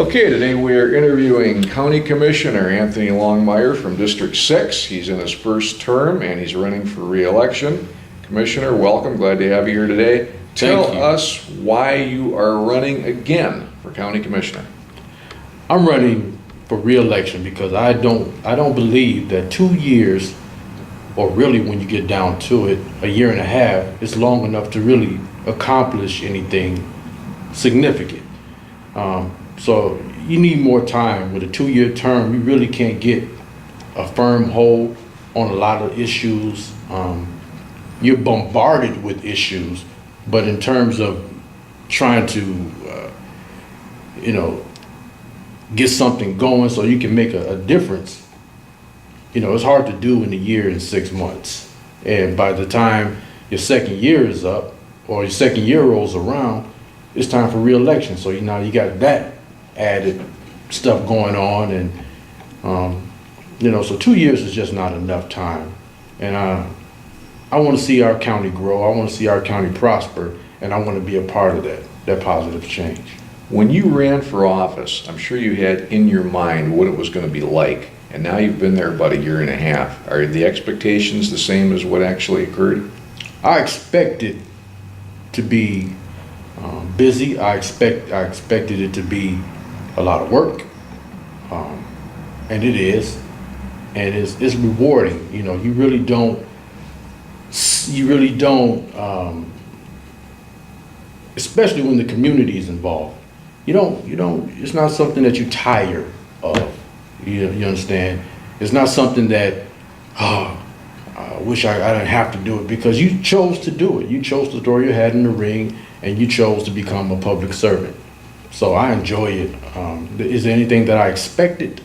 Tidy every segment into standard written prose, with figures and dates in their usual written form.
Okay, today we are interviewing County Commissioner Anthony Longmire from District 6. He's in his first term and he's running for re-election. Commissioner, welcome. Glad to have you here today. Tell us why you are running again for County Commissioner. I'm running for re-election because I don't believe that 2 years, or really when you get down to it, a year and a half, is long enough to really accomplish anything significant. So you need more time. With a 2-year term, you really can't get a firm hold on a lot of issues. You're bombarded with issues, but in terms of trying to, get something going so you can make a difference, it's hard to do in a year and 6 months. And by the time your second year is up or your second year rolls around, it's time for re-election. So you got that added stuff going on, and so 2 years is just not enough time. And I want to see our county grow. I want to see our county prosper, and I want to be a part of that positive change. When you ran for office, I'm sure you had in your mind what it was going to be like, and now you've been there about a year and a half. Are the expectations the same as what actually occurred? I expected to be busy. I expected it to be a lot of work, and it is, and it's rewarding. You really don't, especially when the community is involved. You don't. It's not something that you tire of. You understand? It's not something that, I wish I didn't have to do it, because you chose to do it. You chose to throw your hat in the ring, and you chose to become a public servant. So I enjoy it. Is there anything that I expected?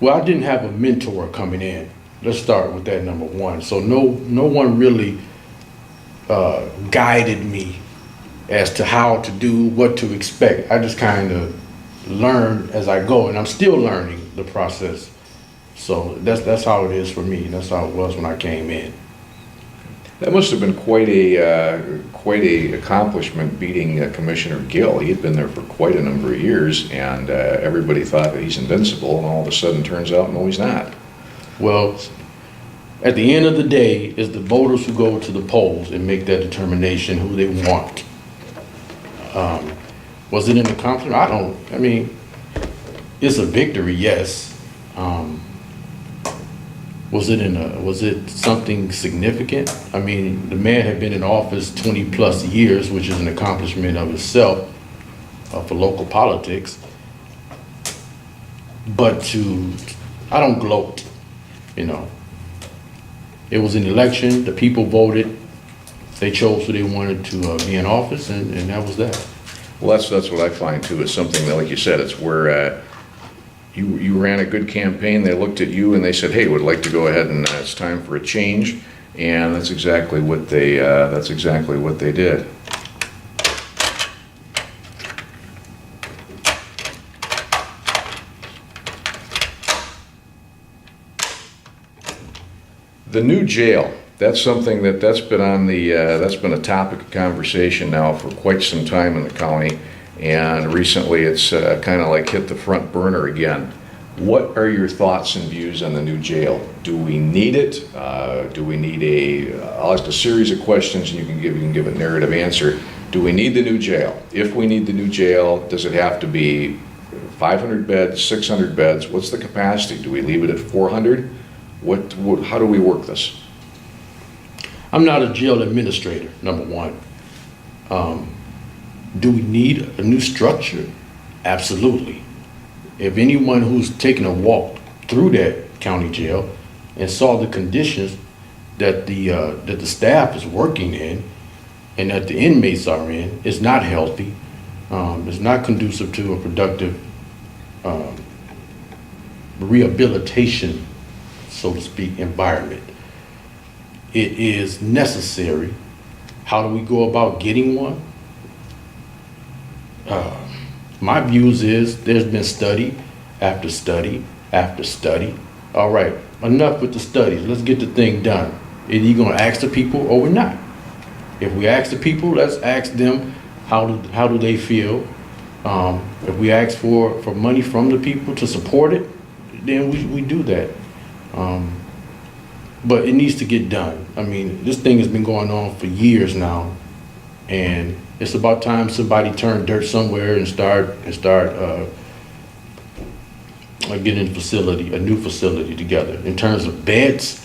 Well, I didn't have a mentor coming in. Let's start with that, number one. So no one really guided me as to how to do, what to expect. I just kind of learned as I go, and I'm still learning the process. So that's how it is for me. That's how it was when I came in. That must have been quite a accomplishment, beating Commissioner Gill. He had been there for quite a number of years, and everybody thought that he's invincible, and all of a sudden turns out, no, he's not. Well, at the end of the day, it's the voters who go to the polls and make that determination who they want. Was it an accomplishment? It's a victory, yes. Was it something significant? The man had been in office 20 plus years, which is an accomplishment of itself for local politics. But I don't gloat, It was an election, the people voted, they chose who they wanted to be in office, and that was that. Well, that's what I find too. It's something that, like you said, it's where you ran a good campaign. They looked at you and they said, "Hey, would like to go ahead and it's time for a change," and that's exactly what they did. The new jail. That's something that's been on that's been a topic of conversation now for quite some time in the county, and recently it's kind of like hit the front burner again. What are your thoughts and views on the new jail? Do we need it? Do we need I'll ask a series of questions and you can give a narrative answer. Do we need the new jail? If we need the new jail, does it have to be 500 beds, 600 beds? What's the capacity? Do we leave it at 400? How do we work this? I'm not a jail administrator, number one. Do we need a new structure? Absolutely. If anyone who's taken a walk through that county jail and saw the conditions that the staff is working in and that the inmates are in, is not healthy. It's not conducive to a productive rehabilitation, so to speak, environment. It is necessary. How do we go about getting one? My views is there's been study after study after study. All right, enough with the studies. Let's get the thing done. Either you're gonna ask the people or we're not. If we ask the people, let's ask them how do they feel. If we ask for money from the people to support it, then we do that. But it needs to get done. I mean, this thing has been going on for years now, and it's about time somebody turned dirt somewhere and start getting a new facility together. In terms of beds,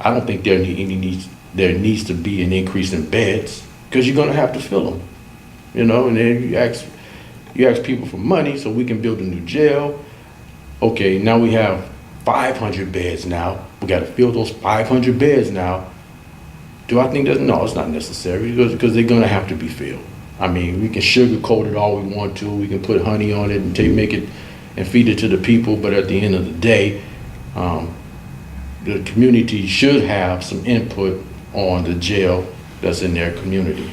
I don't think there needs to be an increase in beds, because you're gonna have to fill them, you know. And then you ask people for money so we can build a new jail. Okay, now we have 500 beds now. We got to fill those 500 beds now. Do I think no, it's not necessary, because they're gonna have to be filled. I mean, we can sugarcoat it all we want to. We can put honey on it and make it and feed it to the people. But at the end of the day, the community should have some input on the jail that's in their community.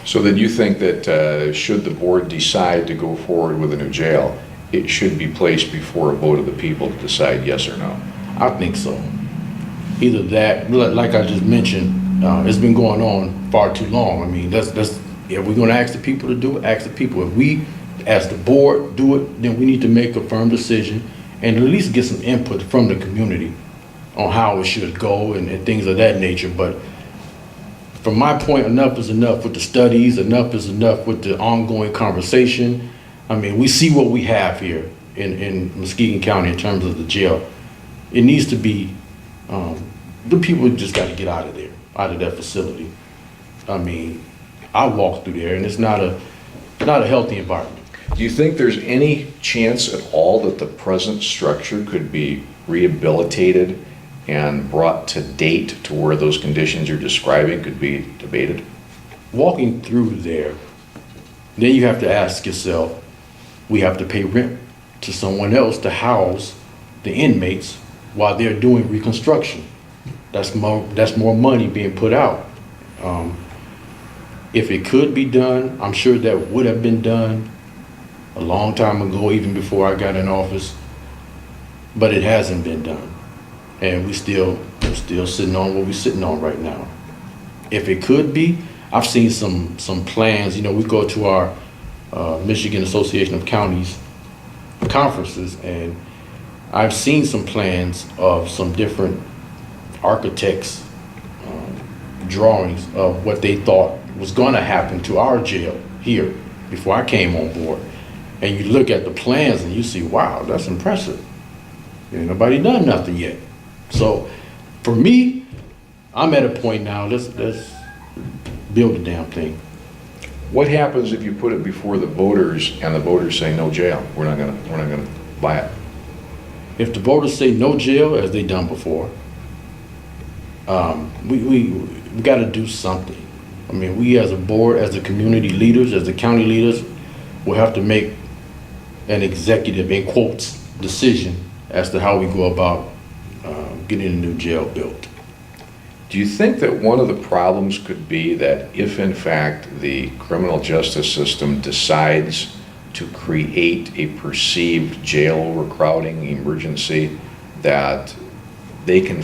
So then you think that should the board decide to go forward with a new jail, it should be placed before a vote of the people to decide yes or no? I think so. Either that, like I just mentioned, it's been going on far too long. I mean, if we're gonna ask the people to do it, ask the people. If we, as the board, do it, then we need to make a firm decision and at least get some input from the community on how it should go and things of that nature. But from my point, enough is enough with the studies, enough is enough with the ongoing conversation. I mean, we see what we have here in Muskegon County in terms of the jail. It needs to be, the people just got to get out of there, out of that facility. I mean, I walk through there and it's not a healthy environment. Do you think there's any chance at all that the present structure could be rehabilitated and brought to date to where those conditions you're describing could be debated? Walking through there, then you have to ask yourself, we have to pay rent to someone else to house the inmates while they're doing reconstruction. That's more money being put out. If it could be done, I'm sure that would have been done a long time ago, even before I got in office, but it hasn't been done. And we're still sitting on what we're sitting on right now. If it could be, I've seen some plans. You know, we go to our Michigan Association of Counties conferences, and I've seen some plans of some different architects' drawings of what they thought was going to happen to our jail here before I came on board. And you look at the plans and you see, wow, that's impressive. Ain't nobody done nothing yet. So for me, I'm at a point now, let's build the damn thing. What happens if you put it before the voters and the voters say no jail? We're not gonna buy it. If the voters say no jail, as they done before, we got to do something. I mean, we as a board, as the community leaders, as the county leaders, will have to make an executive, in quotes, decision as to how we go about getting a new jail built. Do you think that one of the problems could be that if in fact the criminal justice system decides to create a perceived jail overcrowding emergency, that they can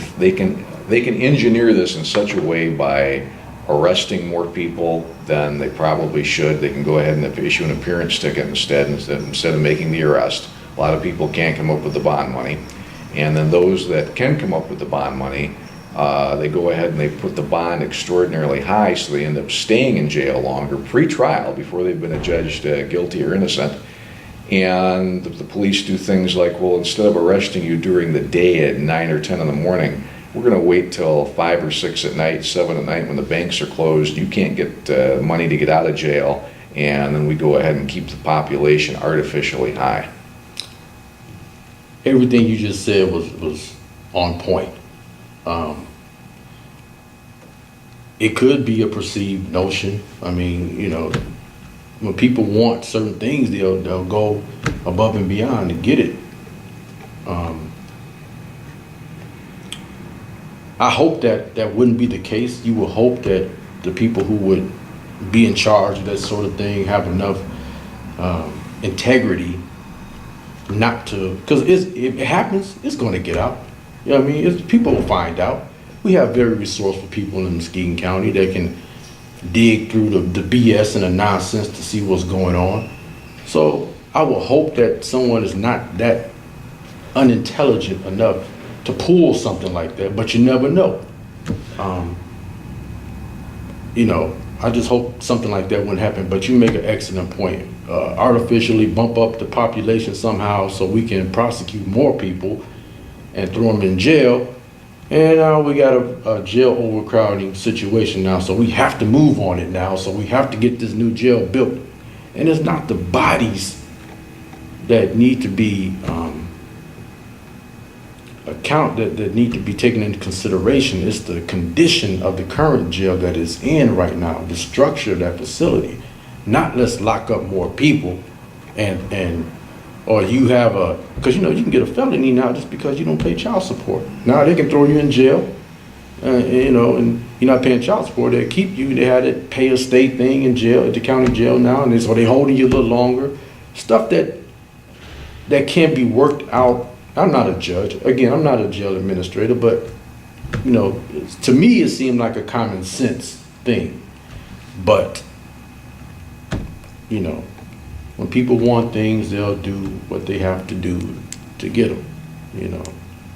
engineer this in such a way by arresting more people than they probably should? They can go ahead and issue an appearance ticket instead of making the arrest. A lot of people can't come up with the bond money. And then those that can come up with the bond money, they go ahead and they put the bond extraordinarily high, so they end up staying in jail longer, pre-trial, before they've been adjudged guilty or innocent. And the police do things like, well, instead of arresting you during the day at 9 or 10 in the morning, we're going to wait till 5 or 6 at night, 7 at night when the banks are closed. You can't get money to get out of jail. And then we go ahead and keep the population artificially high. Everything you just said was on point. It could be a perceived notion. I mean, you know, when people want certain things, they'll go above and beyond to get it. I hope that wouldn't be the case. You would hope that the people who would be in charge of that sort of thing have enough integrity not to, because if it happens, it's going to get out. You know what I mean? People will find out. We have very resourceful people in Muskegon County that can dig through the BS and the nonsense to see what's going on. So I will hope that someone is not that unintelligent enough to pull something like that, but you never know. You know, I just hope something like that wouldn't happen, but you make an excellent point. Artificially bump up the population somehow so we can prosecute more people and throw them in jail. And now we got a jail overcrowding situation now, so we have to move on it now. So we have to get this new jail built. And it's not the bodies that need to be that need to be taken into consideration. It's the condition of the current jail that is in right now, the structure of that facility. Not let's lock up more people or you have because you know you can get a felony now just because you don't pay child support. Now they can throw you in jail, you know, and you're not paying child support. They keep you. They had it pay a state thing in jail at the county jail now, and so they holding you a little longer. Stuff that can be worked out. I'm not a judge. Again, I'm not a jail administrator, but you know, to me it seemed like a common sense thing. But you know, when people want things, they'll do what they have to do to get them, you know.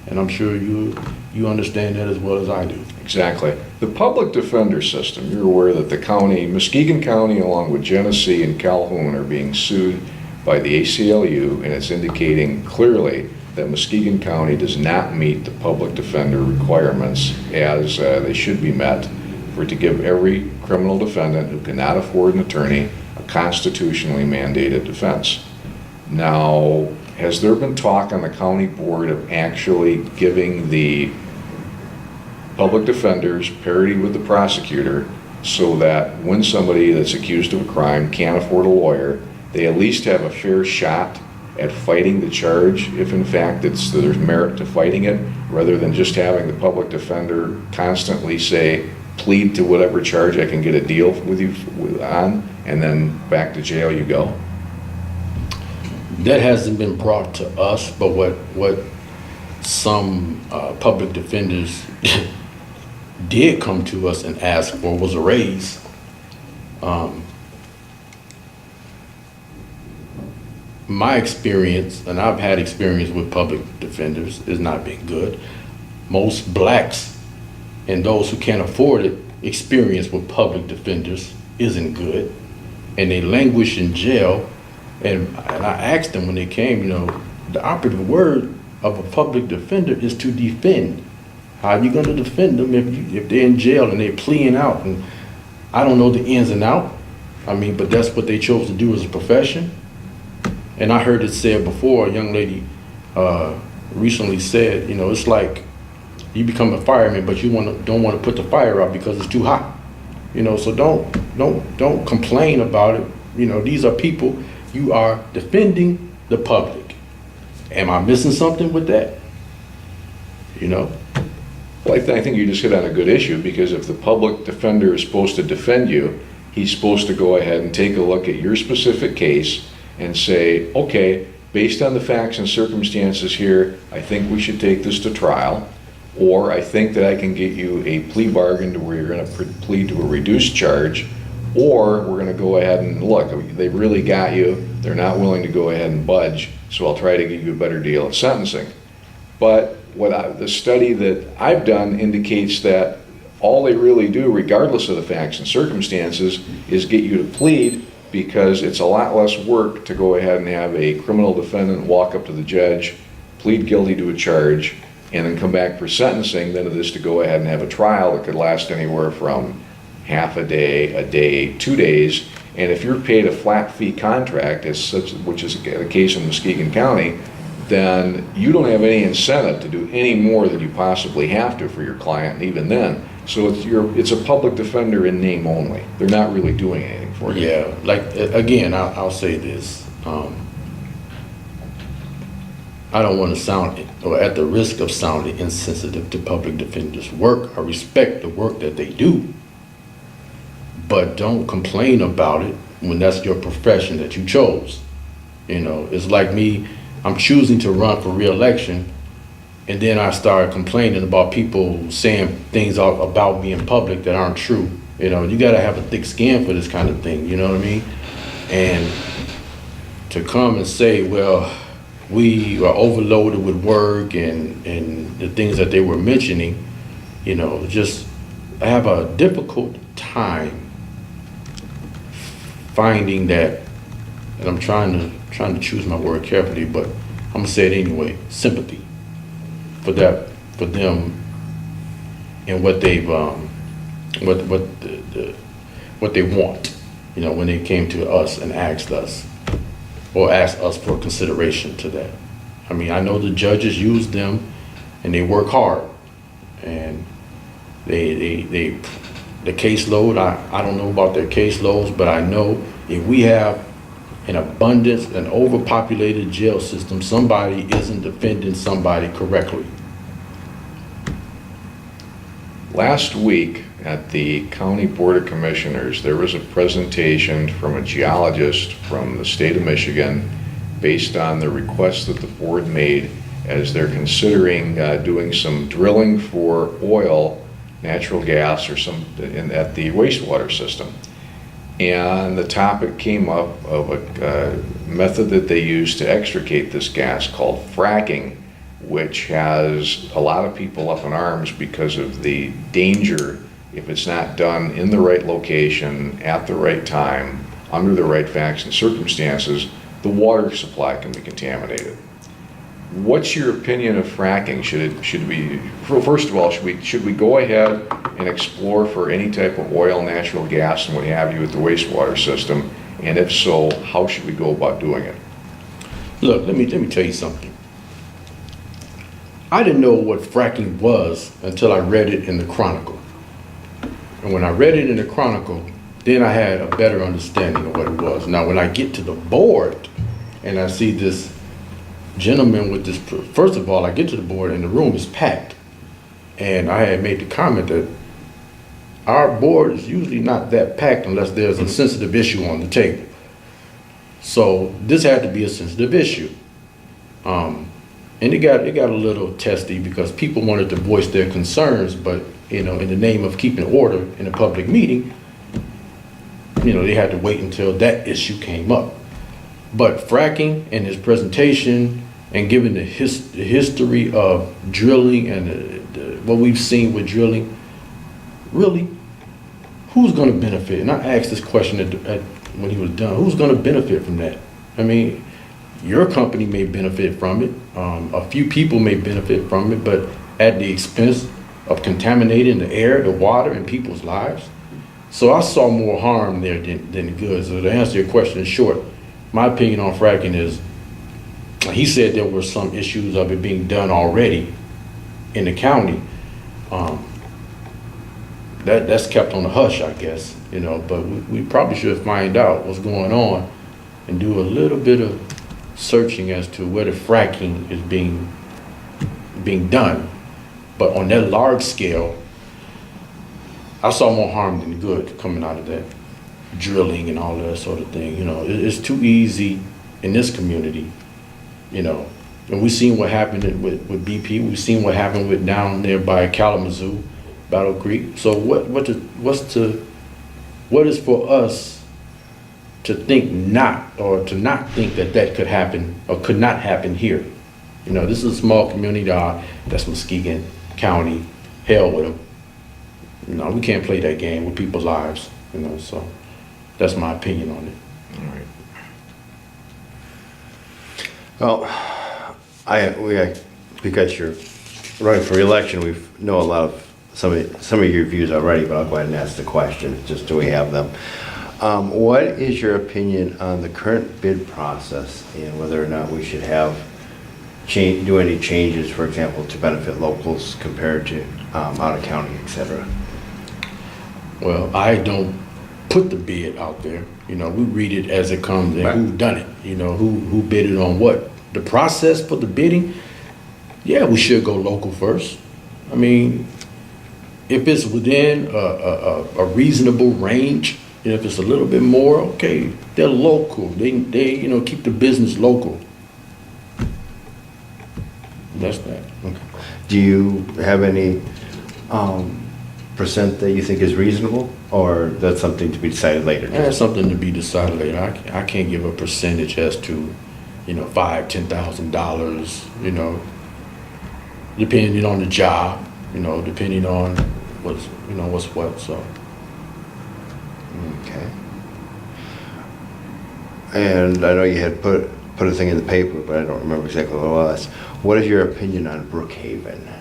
And I'm sure you understand that as well as I do. Exactly. The public defender system, you're aware that the county, Muskegon County, along with Genesee and Calhoun, are being sued by the ACLU, and it's indicating clearly that Muskegon County does not meet the public defender requirements as they should be met for to give every criminal defendant who cannot afford an attorney a constitutionally mandated defense. Now, has there been talk on the county board of actually giving the public defenders parity with the prosecutor so that when somebody that's accused of a crime can't afford a lawyer, they at least have a fair shot at fighting the charge if in fact there's merit to fighting it, rather than just having the public defender constantly say, plead to whatever charge I can get a deal with you on, and then back to jail you go? That hasn't been brought to us, but what some public defenders did come to us and ask for was a raise. My experience, and I've had experience with public defenders, is not been good. Most blacks and those who can't afford it, experience with public defenders isn't good, and they languish in jail. And I asked them when they came, you know, the operative word of a public defender is to defend. How are you going to defend them if they're in jail and they're pleading out? And I don't know the ins and out. I mean, but that's what they chose to do as a profession. And I heard it said before, a young lady recently said, you know, it's like you become a fireman, but you don't want to put the fire out because it's too hot. You know, so don't complain about it. You know, these are people. You are defending the public. Am I missing something with that? You know? Well, I think you just hit on a good issue, because if the public defender is supposed to defend you, he's supposed to go ahead and take a look at your specific case and say, okay, based on the facts and circumstances here, I think we should take this to trial, or I think that I can get you a plea bargain to where you're going to plead to a reduced charge, or we're going to go ahead and look, they really got you, they're not willing to go ahead and budge, so I'll try to get you a better deal at sentencing. But the study that I've done indicates that all they really do, regardless of the facts and circumstances, is get you to plead, because it's a lot less work to go ahead and have a criminal defendant walk up to the judge, plead guilty to a charge, and then come back for sentencing than it is to go ahead and have a trial that could last anywhere from half a day, 2 days. And if you're paid a flat fee contract, as such, which is the case in Muskegon County, then you don't have any incentive to do any more than you possibly have to for your client, and even then. So it's a public defender in name only. They're not really doing anything for you. Yeah, like, again, I'll say this. I don't want to sound, or at the risk of sounding insensitive to public defenders' work. I respect the work that they do, but don't complain about it when that's your profession that you chose. You know, it's like me, I'm choosing to run for re-election, and then I start complaining about people saying things about me in public that aren't true. You know, you gotta have a thick skin for this kind of thing, you know what I mean? And to come and say, well, we are overloaded with work and the things that they were mentioning, you know, just I have a difficult time finding that, and I'm trying to choose my word carefully, but I'm gonna say it anyway, sympathy for them and what they've what they want, you know, when they came to us and asked us for consideration to that. I mean, I know the judges use them and they work hard, and the caseload, I don't know about their caseloads, but I know if we have an abundance, an overpopulated jail system, somebody isn't defending somebody correctly. Last week at the County Board of Commissioners, there was a presentation from a geologist from the state of Michigan based on the request that the board made as they're considering doing some drilling for oil, natural gas, or at the wastewater system. And the topic came up of a method that they use to extricate this gas called fracking, which has a lot of people up in arms because of the danger if it's not done in the right location, at the right time, under the right facts and circumstances. The water supply can be contaminated. What's your opinion of fracking? Should we first of all, should we go ahead and explore for any type of oil, natural gas, and what have you at the wastewater system? And if so, how should we go about doing it? Look, let me tell you something. I didn't know what fracking was until I read it in the Chronicle. And when I read it in the Chronicle, then I had a better understanding of what it was. Now, when I get to the board and I see this gentleman with this, first of all, I get to the board and the room is packed. And I had made the comment that our board is usually not that packed unless there's a sensitive issue on the table. So this had to be a sensitive issue. And it got a little testy because people wanted to voice their concerns, but you know, in the name of keeping order in a public meeting, you know, they had to wait until that issue came up. But fracking and his presentation and given the history of drilling and what we've seen with drilling, really, who's going to benefit? And I asked this question when he was done, who's going to benefit from that? I mean, your company may benefit from it. A few people may benefit from it, but at the expense of contaminating the air, the water, and people's lives. So I saw more harm there than good. So to answer your question in short, my opinion on fracking is, he said there were some issues of it being done already in the county. That's kept on the hush, I guess, you know, but we probably should find out what's going on and do a little bit of searching as to where the fracking is being done. But on that large scale, I saw more harm than good coming out of that drilling and all that sort of thing. You know, it's too easy in this community, you know. And we've seen what happened with BP. We've seen what happened with down there by Kalamazoo, Battle Creek. So what is for us to think not, or to not think that could happen or could not happen here? You know, this is a small community. That's Muskegon County. Hell with them. You know, we can't play that game with people's lives. You know, so that's my opinion on it. All Well, right. because you're running for re-election, we know a lot of some of your views already, but I'll go ahead and ask the question, just so we have them. What is your opinion on the current bid process and whether or not we should do any changes, for example, to benefit locals compared to out of county, et cetera? Well, I don't put the bid out there. You know, we read it as it comes and Right. who done it. You know, who bid it on what. The process for the bidding, yeah, we should go local first. I mean, if it's within a reasonable range, and if it's a little bit more, okay, they're local. They you know, keep the business local. That's that. Okay. Do you have any percent that you think is reasonable Or that's something to be decided later? That's something to be decided later. I can't give a percentage as to, $5,000-$10,000, depending on the job, depending on what's what, so. Okay. And I know you had put a thing in the paper, but I don't remember exactly what it was. What is your opinion on Brookhaven?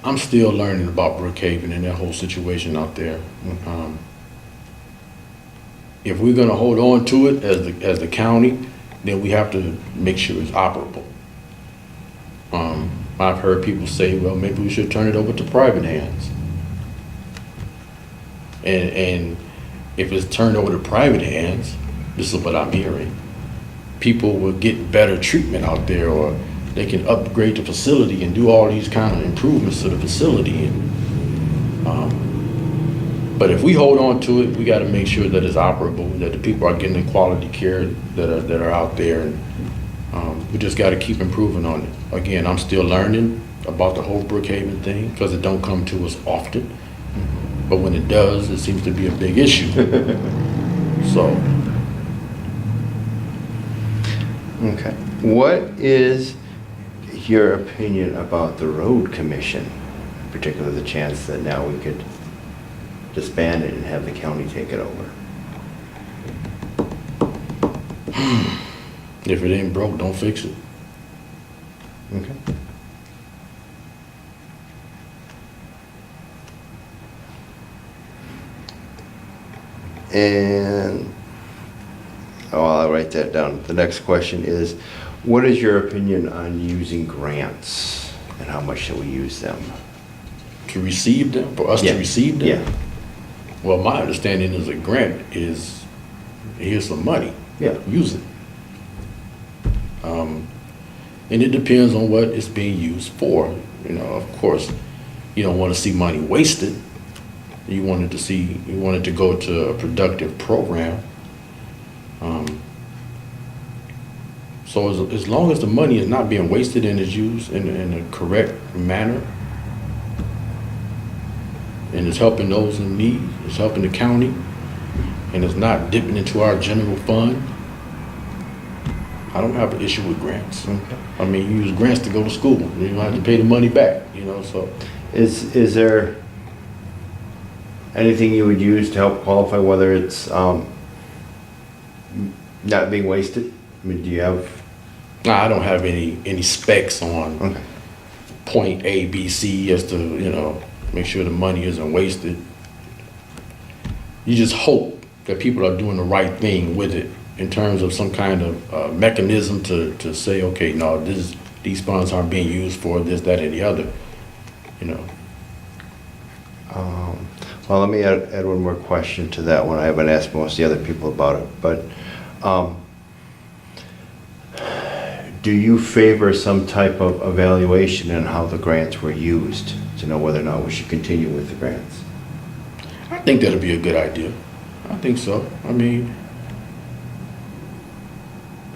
I'm still learning about Brookhaven and that whole situation out there. If we're gonna hold on to it as the county, then we have to make sure it's operable. I've heard people say, well, maybe we should turn it over to private hands. And if it's turned over to private hands, this is what I'm hearing, people will get better treatment out there, or they can upgrade the facility and do all these kind of improvements to the facility. But if we hold on to it, we got to make sure that it's operable, that the people are getting the quality care that are out there, and we just got to keep improving on it. Again, I'm still learning about the whole Brookhaven thing because it don't come to us often, but when it does, it seems to be a big issue. So. Okay. What is your opinion about the road commission, in particular the chance that now we could disband it and have the county take it over? If it ain't broke, don't fix it. Okay. And, I'll write that down. The next question is, what is your opinion on using grants and how much should we use them? To receive them, for us to receive them? Yeah. Well, my understanding is a grant is, here's some money. Yeah. Use it. And it depends on what it's being used for. Of course, you don't want to see money wasted. You want it to go to a productive program. So as long as the money is not being wasted and is used in a correct manner, and it's helping those in need, it's helping the county, and it's not dipping into our general fund, I don't have an issue with grants. Okay. I mean, you use grants to go to school. You don't have to pay the money back, so. Is there anything you would use to help qualify whether it's not being wasted? I mean, do you have? No, I don't have any specs on point A, B, C as to, make sure the money isn't wasted. You just hope that people are doing the right thing with it in terms of some kind of mechanism to say, okay, no, these funds aren't being used for this, that, and the other, Well, let me add one more question to that one. I haven't asked most of the other people about it, but do you favor some type of evaluation in how the grants were used to know whether or not we should continue with the grants? I think that'd be a good idea. I think so. I mean,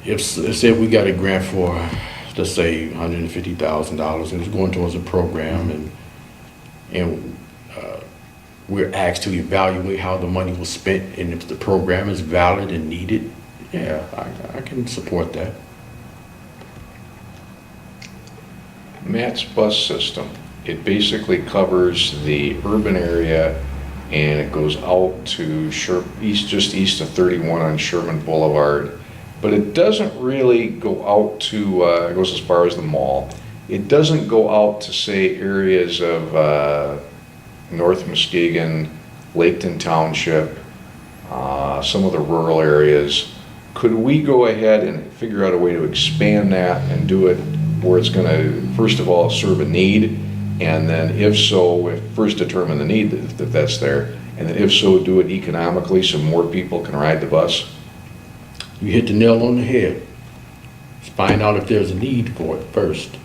if say we got a grant for, let's say, $150,000 and it's going towards a program, and we're asked to evaluate how the money was spent, and if the program is valid and needed, yeah, I can support that. Matt's bus system, it basically covers the urban area, and it goes out to just east of 31 on Sherman Boulevard. But it doesn't really go out to, it goes as far as the mall. It doesn't go out to, say, areas of North Muskegon, Laketon Township, some of the rural areas. Could we go ahead and figure out a way to expand that and do it where it's going to, first of all, serve a need, and then if so, first determine the need that that's there, and then if so, do it economically so more people can ride the bus? You hit the nail on the head. Let's find out if there's a need for it first.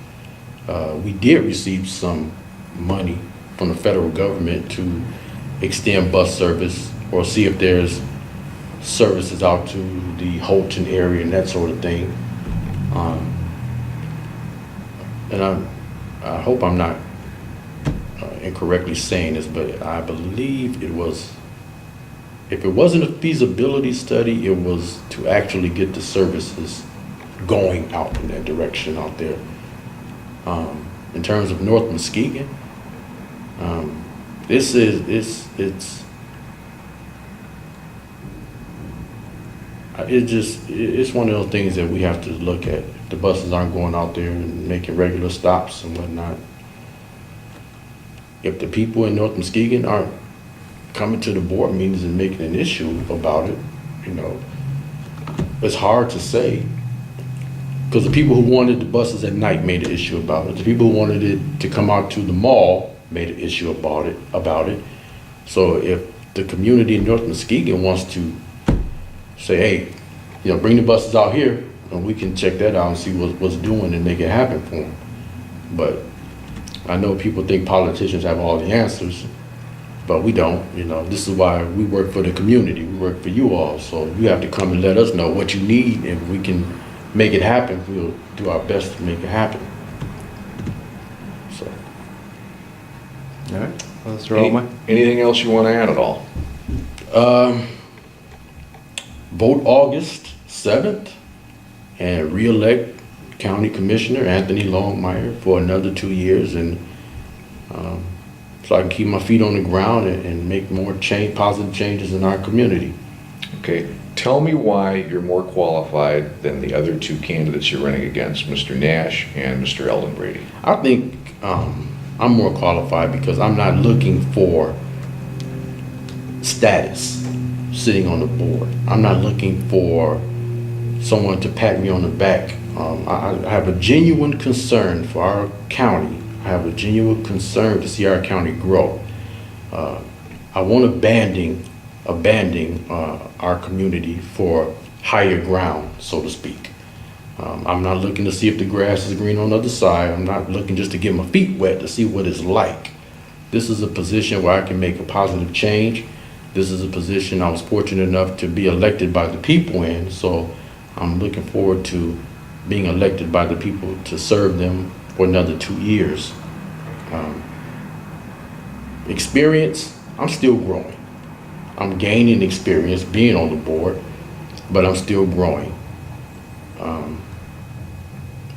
We did receive some money from the federal government to extend bus service or see if there's services out to the Holton area and that sort of thing. And I hope I'm not incorrectly saying this, but I believe it was, if it wasn't a feasibility study, it was to actually get the services going out in that direction out there. In terms of North Muskegon, it's one of those things that we have to look at. The buses aren't going out there and making regular stops and whatnot. If the people in North Muskegon aren't coming to the board meetings and making an issue about it, you know, it's hard to say. Because the people who wanted the buses at night made an issue about it. The people who wanted it to come out to the mall made an issue about it. So if the community in North Muskegon wants to say, hey, you know, bring the buses out here, and we can check that out and see what's doing and make it happen for them. But I know people think politicians have all the answers, but we don't. You know, this is why we work for the community. We work for you all. So you have to come and let us know what you need, and we can make it happen. We'll do our best to make it happen. So. All right, let's roll my. Anything else you want to add at all? Vote August 7th and re-elect County Commissioner Anthony Longmire for another 2 years, and so I can keep my feet on the ground and make more positive changes in our community. Okay, tell me why you're more qualified than the other two candidates you're running against, Mr. Nash and Mr. Eldon Brady. I think I'm more qualified because I'm not looking for status sitting on the board. I'm not looking for someone to pat me on the back. I have a genuine concern for our county. I have a genuine concern to see our county grow. I want to abandon our community for higher ground, so to speak. I'm not looking to see if the grass is green on the other side. I'm not looking just to get my feet wet to see what it's like. This is a position where I can make a positive change. This is a position I was fortunate enough to be elected by the people in, so I'm looking forward to being elected by the people to serve them for another 2 years. Experience, I'm still growing. I'm gaining experience being on the board, but I'm still growing.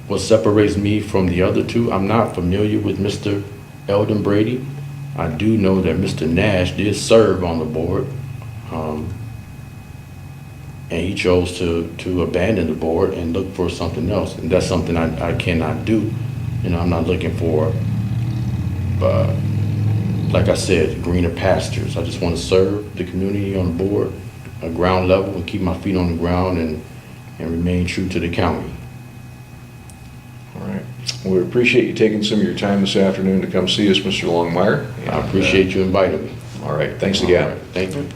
What separates me from the other two, I'm not familiar with Mr. Eldon Brady. I do know that Mr. Nash did serve on the board, and he chose to abandon the board and look for something else, and that's something I cannot do. You know, I'm not looking for, like I said, greener pastures. I just want to serve the community on the board, at ground level, and keep my feet on the ground and remain true to the county. All right. Well, we appreciate you taking some of your time this afternoon to come see us, Mr. Longmire. I appreciate you inviting me. All right. Thanks again. All right, thank you.